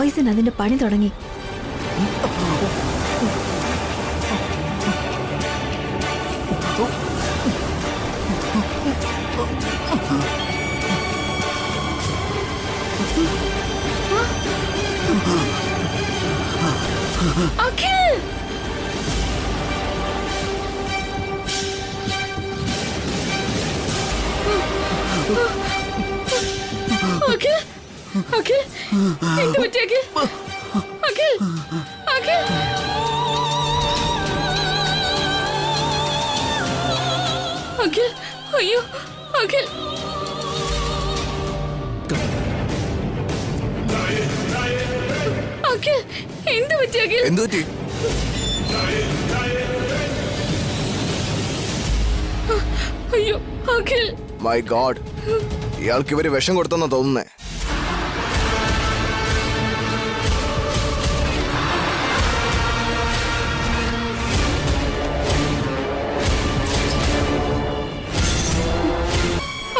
Poisson അതിന്റെ പണി തുടങ്ങി. അഖിൽ അഖിൽ അഖിൽ എന്ത് പറ്റി അഖിൽ? അഖിൽ അഖിൽ അഖിൽ അയ്യോ അഖിൽ അഖിൽ എന്ത് പറ്റി അഖിൽ? എന്തു പറ്റി? അയ്യോ അഖിൽ മൈ ഗോഡ്, ഇയാൾക്ക് ഇവര് വിഷം കൊടുത്തെന്നാ തോന്നുന്നേ.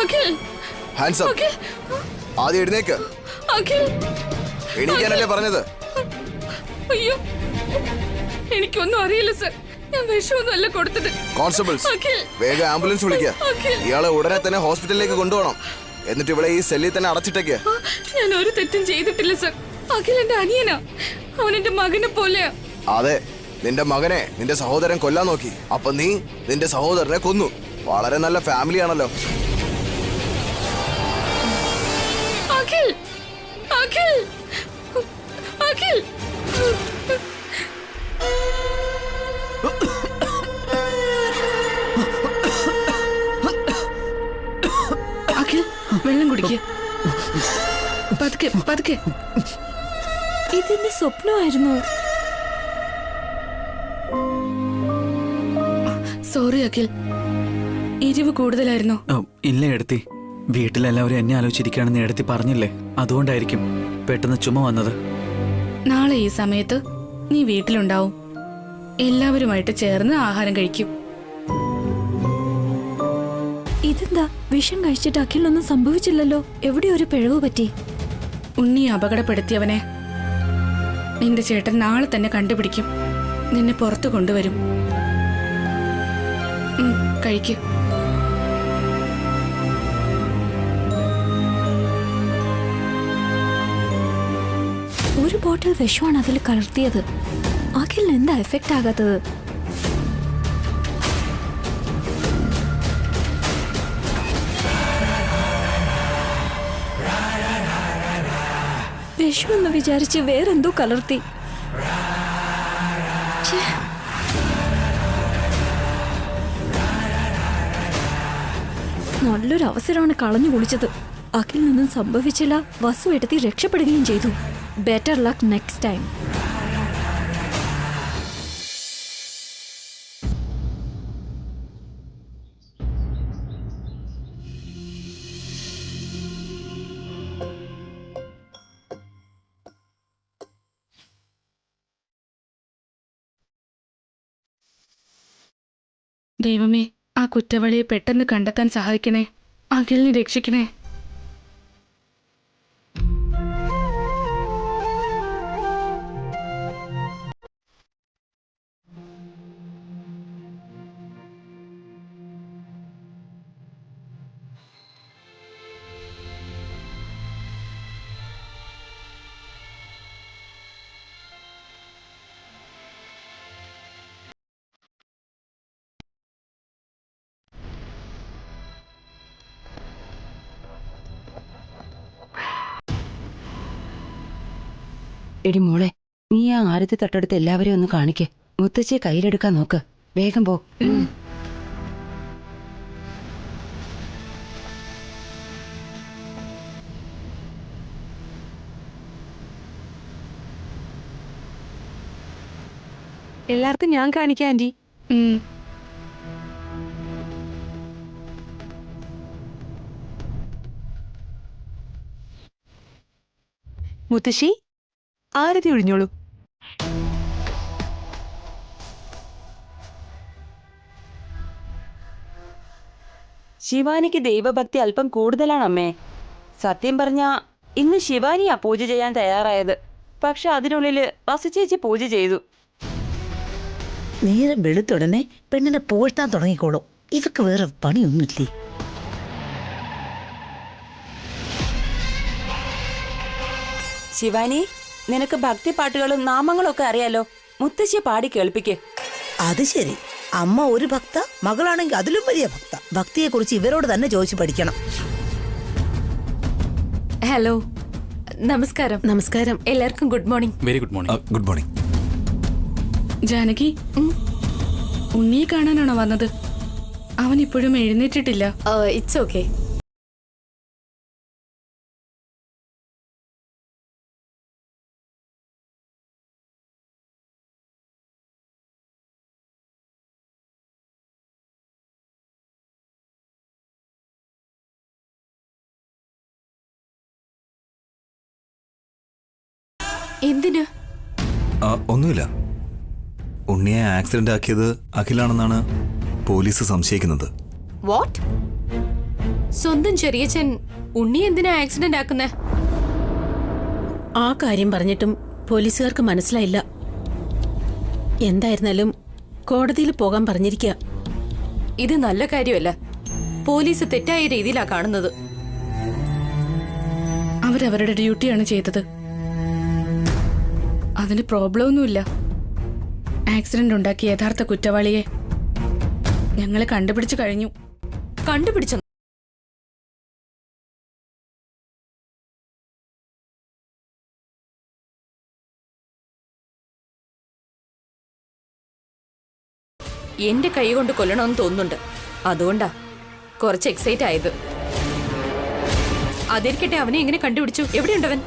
Akhil hands up. അഖിൽ ആദ്യം എഴുന്നേക്ക്. അഖിൽ എണീക്കാനല്ലേ പറഞ്ഞത്? അയ്യോ എനിക്കൊന്നും അറിയില്ല സർ. ഞാൻ വിഷമൊന്നും അല്ല കൊടുത്തത്. കോൺസ്റ്റബിൾസ്, അഖിൽ വേഗം ആംബുലൻസ് വിളിക്കുക. അഖിൽ ഇയാളെ ഉടനെ തന്നെ ഹോസ്പിറ്റലിലേക്ക് കൊണ്ടുപോകണം. എന്നിട്ട് ഇവിടെ ഈ സെല്ലിൽ തന്നെ അടച്ചിട്ടേക്ക്. ഞാൻ ഒരു തെറ്റും ചെയ്തിട്ടില്ല സർ. അഖിൽ എന്റെ അനിയനാ. അവൻ എന്റെ മകനെ പോലെയാ. അതെ, നിന്റെ മകനെ നിന്റെ സഹോദരൻ കൊല്ലാൻ നോക്കി. അപ്പൊ നീ നിന്റെ സഹോദരനെ കൊന്നു. വളരെ നല്ല ഫാമിലി ആണല്ലോ. അഖിൽ അഖിൽ അഖിൽ അഖിൽ വെള്ളം കുടിക്ക്. പതുക്കെ പതുക്കെ. ഇതെന്റെ സ്വപ്നമായിരുന്നു. സോറി അഖിൽ, എരിവ് കൂടുതലായിരുന്നോ? ഇല്ല എടുത്തി, വീട്ടിലെല്ലാവരും എന്നെ ആലോചിച്ചിരിക്കുകയാണെന്ന് എടുത്തി പറഞ്ഞില്ലേ, അതുകൊണ്ടായിരിക്കും പെട്ടെന്ന് ചുമ വന്നത്. നാളെ ഈ സമയത്ത് നീ വീട്ടിലുണ്ടാവും. എല്ലാവരുമായിട്ട് ചേർന്ന് ആഹാരം കഴിക്കും. ഇതെന്താ, വിഷം കഴിച്ചിട്ട് അഖിലിനൊന്നും സംഭവിച്ചില്ലല്ലോ? എവിടെ ഒരു പിഴവ് പറ്റി? ഉണ്ണി അപകടപ്പെടുത്തിയവനെ നിന്റെ ചേട്ടൻ നാളെ തന്നെ കണ്ടുപിടിക്കും. നിന്നെ പുറത്തു കൊണ്ടുവരും. കഴിക്കും. ഒരു ബോട്ടിൽ വിഷമാണ് അതിൽ കലർത്തിയത്. അഖിലിന് എന്താ എഫക്റ്റ് ആകാത്തത്? വിഷമെന്ന് വിചാരിച്ച് വേറെന്തോ കലർത്തി. നല്ലൊരു അവസരമാണ് കളഞ്ഞു കുളിച്ചത്. അഖിലിനൊന്നും സംഭവിച്ചില്ല. വസു എടുത്തി രക്ഷപ്പെടുകയും ചെയ്തു. Better luck next time. ദൈവമേ, ആ കുറ്റവാളിയെ പെട്ടെന്ന് കണ്ടെത്താൻ സഹായിക്കണേ. അഖിലിനെ രക്ഷിക്കണേ. എടി മോളെ, നീ ആ ആരത്തി തട്ടെടുത്ത് എല്ലാവരെയും ഒന്ന് കാണിക്കേ. മുത്തശ്ശിയെ കയ്യിലെടുക്കാൻ നോക്ക്. വേഗം പോ. എല്ലാവർക്കും ഞാൻ കാണിക്കാം ആന്റി. മുത്തശ്ശി, ആരതി ഒഴിഞ്ഞോളൂ. ശിവാനിക്ക് ദൈവഭക്തി അല്പം കൂടുതലാണ് അമ്മേ. സത്യം പറഞ്ഞാ ഇന്ന് ശിവാനിയാ പൂജ ചെയ്യാൻ തയ്യാറായത്. പക്ഷെ അതിനുള്ളില് വസു ചേച്ചി പൂജ ചെയ്തു. നേരം വെളുത്തുടനെ പെണ്ണിനെ പോഴ്ത്താൻ തുടങ്ങിക്കോളും. ഇവക്ക് വേറെ പണിയൊന്നുമില്ലേ? ശിവാനി, നിനക്ക് ഭക്തിപ്പാട്ടുകളും നാമങ്ങളും ഒക്കെ അറിയാലോ. മുത്തശ്ശിയെ പാടി കേൾപ്പിക്ക്. അത് ശരി. അമ്മ ഒരു ഭക്ത, മകളാണെങ്കിൽ അതിലും വലിയ ഭക്ത. ഭക്തിയെക്കുറിച്ച് ഇവരോട് തന്നെ ചോദിച്ചു പഠിക്കണം. ഹലോ, നമസ്കാരം. നമസ്കാരം. എല്ലാവർക്കും good morning. Very good morning. Good morning. Janaki, ഉണ്ണിയെ കാണാനാണോ വന്നത്? അവൻ ഇപ്പോഴും എഴുന്നേറ്റിട്ടില്ല. It's okay. എന്തിന്? ഒന്നുമില്ല. ഉണ്ണിയെ ആക്സിഡന്റ് ആക്കിയത് അഖിലാണെന്നാണ് പോലീസ് സംശയിക്കുന്നത്. വാട്ട്? സ്വന്തം ചെറിയച്ഛൻ ഉണ്ണി എന്തിനാ ആക്സിഡന്റ് ആക്കുന്നേ? ആ കാര്യം പറഞ്ഞിട്ടും പോലീസുകാർക്ക് മനസ്സിലായില്ല. എന്തായിരുന്നാലും കോടതിയിൽ പോകാൻ പറഞ്ഞിരിക്കുക. ഇത് നല്ല കാര്യമല്ല. പോലീസ് തെറ്റായ രീതിയിലാ കാണുന്നത്. അവരവരുടെ ഡ്യൂട്ടിയാണ് ചെയ്തത്. അതിന് പ്രോബ്ലം ഒന്നുമില്ല. ആക്സിഡന്റ് ഉണ്ടാക്കിയ യഥാർത്ഥ കുറ്റവാളിയെ ഞങ്ങളെ കണ്ടുപിടിച്ചു കഴിഞ്ഞു. കണ്ടുപിടിച്ച എന്റെ കൈ കൊണ്ട് കൊല്ലണമെന്ന് തോന്നുന്നുണ്ട്. അതുകൊണ്ടാ കുറച്ച് എക്സൈറ്റ് ആയത്. അതിരിക്കട്ടെ, അവനെ എങ്ങനെ കണ്ടുപിടിച്ചു? എവിടെയുണ്ടവൻ?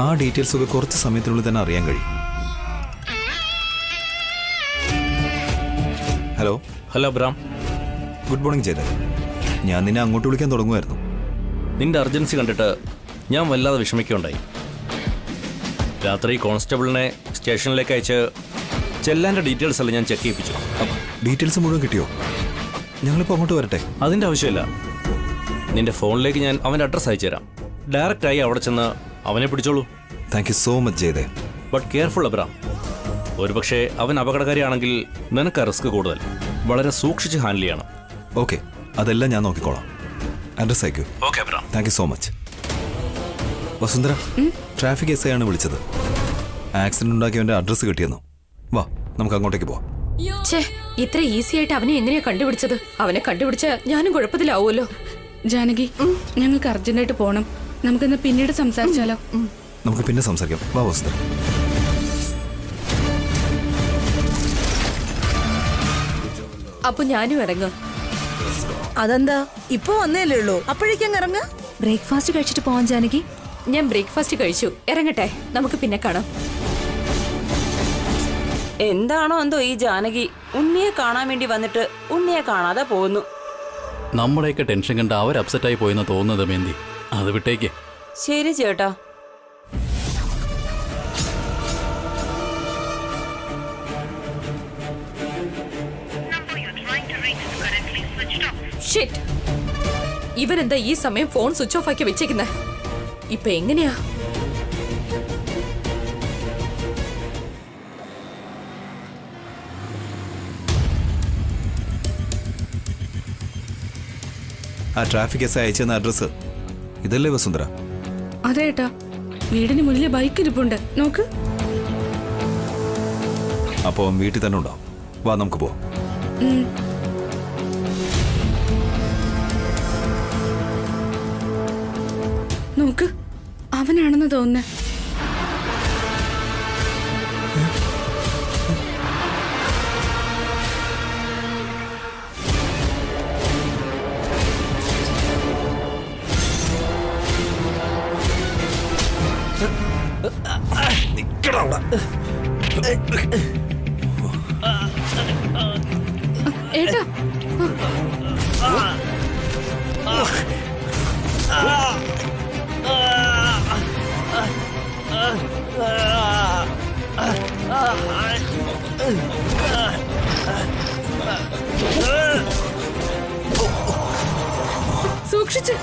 ആ ഡീറ്റെയിൽസ് ഒക്കെ കുറച്ച് സമയത്തിനുള്ളിൽ തന്നെ അറിയാൻ കഴിയും. ഹലോ. ഹലോ ബ്രാം. Good morning Jayadev. ഞാൻ നിന്നെ അങ്ങോട്ട് വിളിക്കാൻ തുടങ്ങുമായിരുന്നു. നിന്റെ അർജൻസി കണ്ടിട്ട് ഞാൻ വല്ലാതെ വിഷമിക്കുകയുണ്ടായി. രാത്രി കോൺസ്റ്റബിളിനെ സ്റ്റേഷനിലേക്ക് അയച്ച് ചെല്ലാൻ്റെ ഡീറ്റെയിൽസ് എല്ലാം ഞാൻ ചെക്ക് ചെയ്യിപ്പിച്ചു. ഡീറ്റെയിൽസ് മുഴുവൻ കിട്ടിയോ? ഞങ്ങളിപ്പോൾ അങ്ങോട്ട് വരട്ടെ? അതിൻ്റെ ആവശ്യമില്ല. നിന്റെ ഫോണിലേക്ക് ഞാൻ അവൻ്റെ അഡ്രസ്സ് അയച്ചു തരാം. ഡയറക്റ്റായി അവിടെ ചെന്ന് അവനെ പിടിച്ചോളൂ. Thank you so much Jayadev. But careful Abram. ഒരുപക്ഷെ അവൻ അപകടകാരിയാണെങ്കിൽ നിനക്ക് റിസ്ക് കൂടുതൽ. വളരെ സൂക്ഷിച്ച് ഹാൻഡിൽ ചെയ്യണം. ഓക്കെ, അതെല്ലാം ഞാൻ നോക്കിക്കോളാം. അഡ്രസ് അയക്കൂ. Okay Abram. Thank you so much. Vasundhara, traffic S I ആണ് വിളിച്ചത്. ആക്സിഡന്റ് ഉണ്ടാക്കിയവൻ്റെ അഡ്രസ്സ് കിട്ടിയെന്നോ? വാ, നമുക്ക് അങ്ങോട്ടേക്ക് പോവാം. ഇത്ര ഈസി ആയിട്ട് അവനെ എങ്ങനെയാ കണ്ടുപിടിച്ചത്? അവനെ കണ്ടുപിടിച്ച ഞാനും കുഴപ്പത്തിലാവുമല്ലോ. ജാനകി, ഞങ്ങൾക്ക് അർജന്റായിട്ട് പോകണം. നമുക്കിന്ന് പിന്നീട് സംസാരിച്ചാലോ? നമുക്ക് പിന്നെ സംസാരിക്കാം. വാ വസുന്ധര. അപ്പൊ ഞാനും ഇറങ്ങും. അതെന്താ ഇപ്പൊ വന്നേലേ ഉള്ളൂ? അപ്പോഴേക്കും ഇറങ്ങ. ബ്രേക്ക്ഫാസ്റ്റ് കഴിച്ചിട്ട് പോവാൻ ജാനകി. ഞാൻ ബ്രേക്ക്ഫാസ്റ്റ് കഴിച്ചു. ഇറങ്ങട്ടെ, നമുക്ക് പിന്നെ കാണാം. എന്താണോ എന്തോ ഈ ജാനകി ഉണ്ണിയെ കാണാൻ വേണ്ടി വന്നിട്ട് ഉണ്ണിയെ കാണാതെ പോകുന്നു. നമ്മുടെയൊക്കെ ടെൻഷൻ കണ്ട് അവർ അപ്സെറ്റായി പോയെന്ന് തോന്നുന്നത് മേന്തി. അത് വിട്ടേക്ക്. ശരി ചേട്ടാ. ഷിറ്റ്, ഇവനെന്താ ഈ സമയം ഫോൺ സ്വിച്ച് ഓഫ് ആക്കി വെച്ചേക്കുന്നേ? ഇപ്പൊ എങ്ങനെയാ? ആ ട്രാഫിക് എസ് ഐ അയച്ചെന്ന അഡ്രസ്സ് ഇതല്ലേ വസുന്ധര? അതെ ഏട്ടാ, വീടിന് മുന്നിൽ ബൈക്ക് ഇരിപ്പുണ്ട്. നോക്ക്. അപ്പോൾ വീട്ടിൽ തന്നെ ഉണ്ടാവും. വാ, നമുക്ക് പോവാം. നോക്ക്, അവനാണെന്ന് തോന്നുന്നേ. ഏട്ടാ, സൂക്ഷിച്ച്.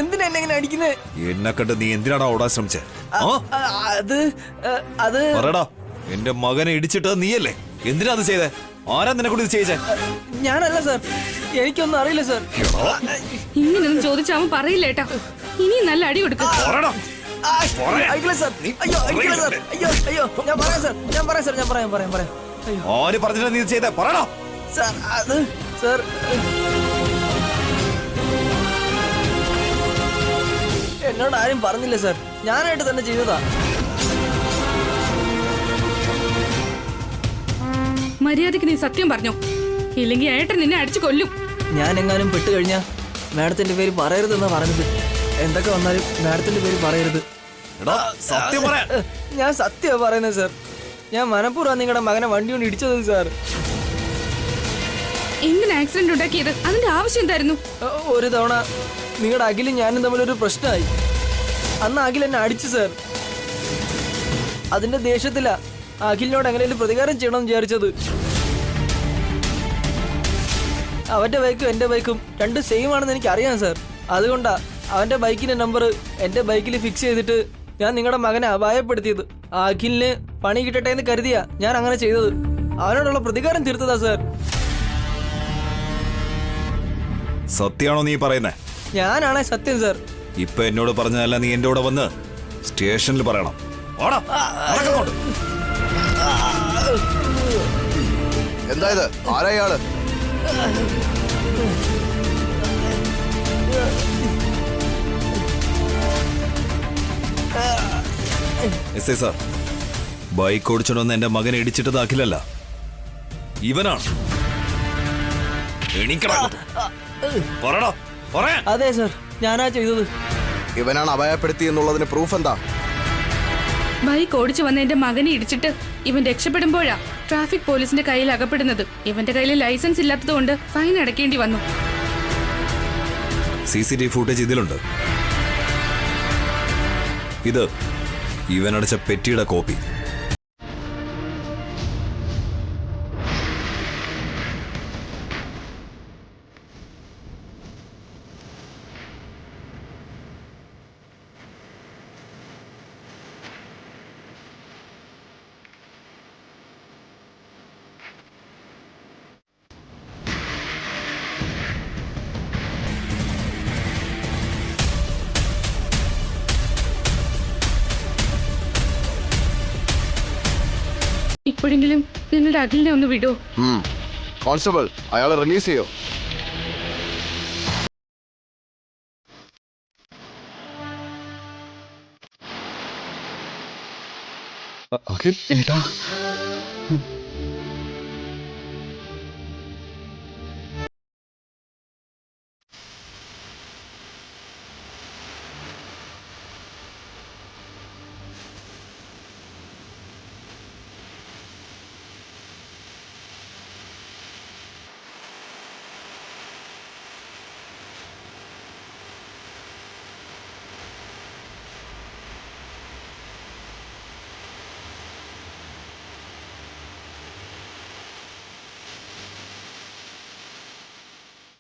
എന്തിനാ എന്നെ ഇങ്ങനെ അടിക്കുന്നേ? എന്നെ കണ്ട് നീ എന്തിനാടാ ഓടാൻ ശ്രമിച്ചേ? അത് പറയടാ, എന്റെ മകനെ ഇടിച്ചിട്ട് നീയല്ലേ? എന്തിനാ അത് ചെയ്തേ? ആരാ നിന്നെ കൊണ്ട് ഇത് ചെയ്തേ? ഞാനല്ല സാർ, എനിക്കൊന്നും അറിയില്ല സാർ. ഇങ്ങനൊന്നും ചോദിച്ചാൽ അവൻ പറയില്ല ഏട്ടാ. ഇനി നല്ല അടി കൊടുക്കും. അയക്കില്ല സാർ, അയ്യോ അയക്കില്ല സാർ, അയ്യോ അയ്യോ, ഞാൻ പറയാം സാർ, ഞാൻ പറയാം. അയ്യോ ആര് പറഞ്ഞിട്ടാ നീ ഇത് ചെയ്തേ? പറയടാ. സാർ, അത് സാർ എന്നോട് ആരും പറഞ്ഞില്ല സാർ, ഞാനായിട്ട് തന്നെ ചെയ്തതാ. മര്യാദക്ക് നീ സത്യം പറഞ്ഞോ, ഇല്ലെങ്കിൽ ഏട്ടൻ നിന്നെ അടിച്ചു കൊല്ലും. ഞാൻ എങ്ങാനും പെട്ട് കഴിഞ്ഞാ മാഡത്തിന്റെ പേര് പറയരുതെന്നാ പറഞ്ഞത്. എന്തൊക്കെ വന്നാലും മാഡത്തിന്റെ പേര് പറയരുത്. എടാ, സത്യം പറയാൻ. ഞാൻ സത്യമാ പറയുന്നത് സാർ. ഞാൻ മനഃപൂർവ്വം നിങ്ങളുടെ മകനെ വണ്ടി കൊണ്ട് ഇടിച്ചത് സാർ. എന്തിനാ ആക്സിഡന്റ് ഉണ്ടാക്കിയത്? അതിന്റെ ആവശ്യം എന്തായിരുന്നു? ഒരു തവണ നിങ്ങളുടെ അഖിലും ഞാനും തമ്മിലൊരു പ്രശ്നമായി. അന്ന് അഖിൽ എന്നെ അടിച്ചു സാർ. അതിന്റെ ദേഷ്യത്തിലാ അഖിലിനോട് എങ്ങനെയും പ്രതികാരം ചെയ്യണമെന്ന് വിചാരിച്ചത്. അവന്റെ ബൈക്കും എന്റെ ബൈക്കും രണ്ടും സെയിം ആണെന്ന് എനിക്ക് അറിയാം സാർ. അതുകൊണ്ടാ അവന്റെ ബൈക്കിന്റെ നമ്പർ എന്റെ ബൈക്കിൽ ഫിക്സ് ചെയ്തിട്ട് ഞാൻ നിങ്ങളുടെ മകനെ അപായപ്പെടുത്തിയത്. അഖിലിന് പണി കിട്ടട്ടെ എന്ന് കരുതിയാ ഞാൻ അങ്ങനെ ചെയ്തത്. അവനോടുള്ള പ്രതികാരം തീർത്തതാ സാർ. സത്യാണോ നീ പറയുന്നേ? ഞാനാണേ സത്യം സാർ. ഇപ്പൊ എന്നോട് പറഞ്ഞതല്ല, നീ എന്റെ കൂടെ വന്ന് സ്റ്റേഷനിൽ പറയണം. ഓടാ, നടക്കങ്ങോട്ട്. എന്തായത്? ആരായാള്? എസ് ഐ സാർ, ബൈക്ക് ഓടിച്ചോണ്ട് എന്റെ മകനെ ഇടിച്ചിട്ടത് അഖിലല്ല, ഇവനാണ്. എണീക്കടാ. പറയടാ, പറയാൻ. അതെ സാർ, ഞാനാ ചെയ്തത്. ഇവനാണ് അപായപ്പെടുത്തി എന്നുള്ളതിന് പ്രൂഫ് എന്താ? ബൈക്ക് ഓടിച്ചു വന്ന എന്റെ മകനെ ഇടിച്ചിട്ട് ഇവൻ രക്ഷപ്പെടുമ്പോഴാ ട്രാഫിക് പോലീസിന്റെ കയ്യിൽ അകപ്പെടുന്നത്. ഇവന്റെ കയ്യിൽ ലൈസൻസ് ഇല്ലാത്തതുകൊണ്ട് ഫൈൻ അടയ്ക്കേണ്ടി വന്നു. CCTV ഫുട്ടേജ് ഇതിലുണ്ട്. ഇത് ഇവനടച്ച പെറ്റിയുടെ കോപ്പി. ഇപ്പോഴെങ്കിലും നിങ്ങളുടെ അഖിലിനെ ഒന്ന് വിടോ. കോൺസ്റ്റബിൾ, അയാളെ റിലീസ് ചെയ്യോ?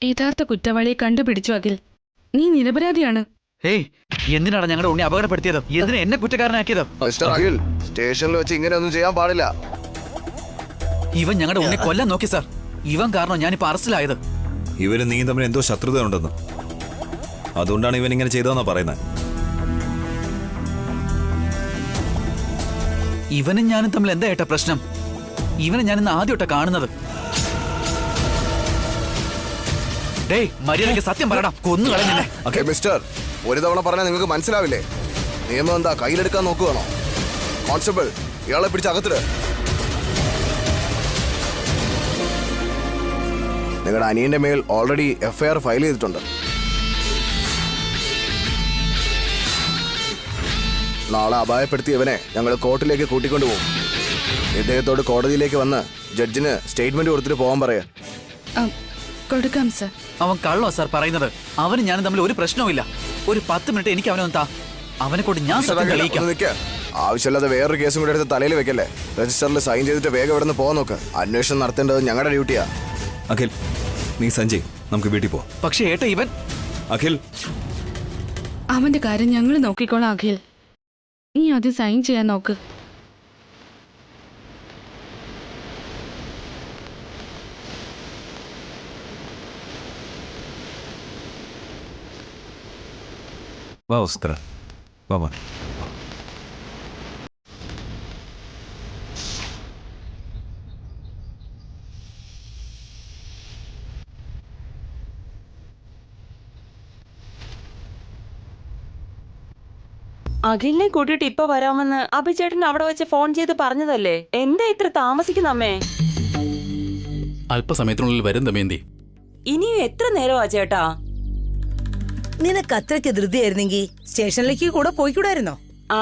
യഥാർത്ഥ കുറ്റവാളിയെ കണ്ടുപിടിച്ചു അഖിൽ. നീ നിരപരാധിയാണ്. ഏയ്, എന്തിനാണ് ഞങ്ങളുടെ ഉണ്ണി അപകടപ്പെടുത്തിയത്? എന്തിനാ എന്നെ കുറ്റക്കാരനാക്കിയത്? മിസ്റ്റർ അഖിൽ, സ്റ്റേഷനിൽ വെച്ച് ഇങ്ങനെയൊന്നും ചെയ്യാൻ പാടില്ല. ഇവൻ ഞങ്ങളുടെ ഉണ്ണി കൊല്ലാൻ നോക്കി സാർ. ഇവൻ കാരണം ഞാനിപ്പോ അറസ്റ്റിലായത്. ഇവന് നീ തമ്മിൽ എന്തോ ശത്രുത ഉണ്ടെന്ന്, അതുകൊണ്ടാണ് ഇവൻ ഇങ്ങനെ ചെയ്തതെന്നാ പറയുന്നത്. ഇവനും ഞാനും തമ്മിൽ എന്താ ഏട്ടാ പ്രശ്നം? ഇവനെ ഞാൻ ഇന്ന് ആദ്യമായിട്ടാ കാണുന്നത്. ഡേയ്, മര്യാദയ്ക്ക് സത്യം പറയടാ, കൊന്നു കളഞ്ഞില്ലേ? മിസ്റ്റർ, ഒരു തവണ പറഞ്ഞാൽ നിങ്ങൾക്ക് മനസ്സിലാവില്ലേ? നിയമം എന്താ കയ്യിലെടുക്കാൻ നോക്കുകയാണോ? കോൺസ്റ്റബിൾ, ഇയാളെ പിടിച്ച് അകത്തിട്. നിങ്ങളുടെ അനിയന്റെ മേൽ ഓൾറെഡി FIR ഫയൽ ചെയ്തിട്ടുണ്ട്. നാളെ അപായപ്പെടുത്തിയവനെ ഞങ്ങൾ കോർട്ടിലേക്ക് കൂട്ടിക്കൊണ്ടുപോകും. ഇദ്ദേഹത്തോട് കോടതിയിലേക്ക് വന്ന് ജഡ്ജിന് സ്റ്റേറ്റ്മെന്റ് കൊടുത്തിട്ട് പോകാൻ പറയാ. കൊടുക്കാം സർ. അവൻ കള്ളോ സാർ പറയുന്നത്? അവന് ഞാനും തമ്മിൽ ഒരു പ്രശ്നവുമില്ല. ഒരു 10 മിനിറ്റ് എനിക്ക് അവനൊന്ന് താ. അവനെ കൊണ്ട് ഞാൻ സത്യം തെളിയിക്കാം. ആവശ്യമില്ലാതെ വേറൊരു കേസും കൂടെ എടുത്ത് തലയിൽ വെക്കല്ലേ. രജിസ്റ്ററിൽ സൈൻ ചെയ്തിട്ട് വേഗം ഇവിടെ നിന്ന് പോകാൻ നോക്ക്. അന്വേഷണം നടത്തേണ്ടത് ഞങ്ങളുടെ ഡ്യൂട്ടിയാ. അഖിൽ, നീ സഞ്ജയ്, നമുക്ക് വീട്ടിൽ പോവാം. പക്ഷേ ഏട്ടാ, ഇവൻ അഖിൽ, അവന്റെ കാര്യം ഞങ്ങൾ നോക്കിക്കോളാം അഖിൽ. നീ അത് സൈൻ ചെയ്യാൻ നോക്ക്. വാ വസുന്ധര, വാ വാ. അഖിലിനെ കൂട്ടിയിട്ട് ഇപ്പൊ വരാമെന്ന് അഭിചേട്ടൻ അവിടെ വെച്ച് ഫോൺ ചെയ്ത് പറഞ്ഞതല്ലേ? എന്താ ഇത്ര താമസിക്കുന്നമ്മേ? അല്പസമയത്തിനുള്ളിൽ വരും ദമയന്തി. ഇനിയും എത്ര നേരമാ ചേട്ടാ? നിനക്ക് അത്രയ്ക്ക് ധൃതിയായിരുന്നെങ്കിൽ സ്റ്റേഷനിലേക്ക് കൂടെ പോയിക്കൂടായിരുന്നോ? ആ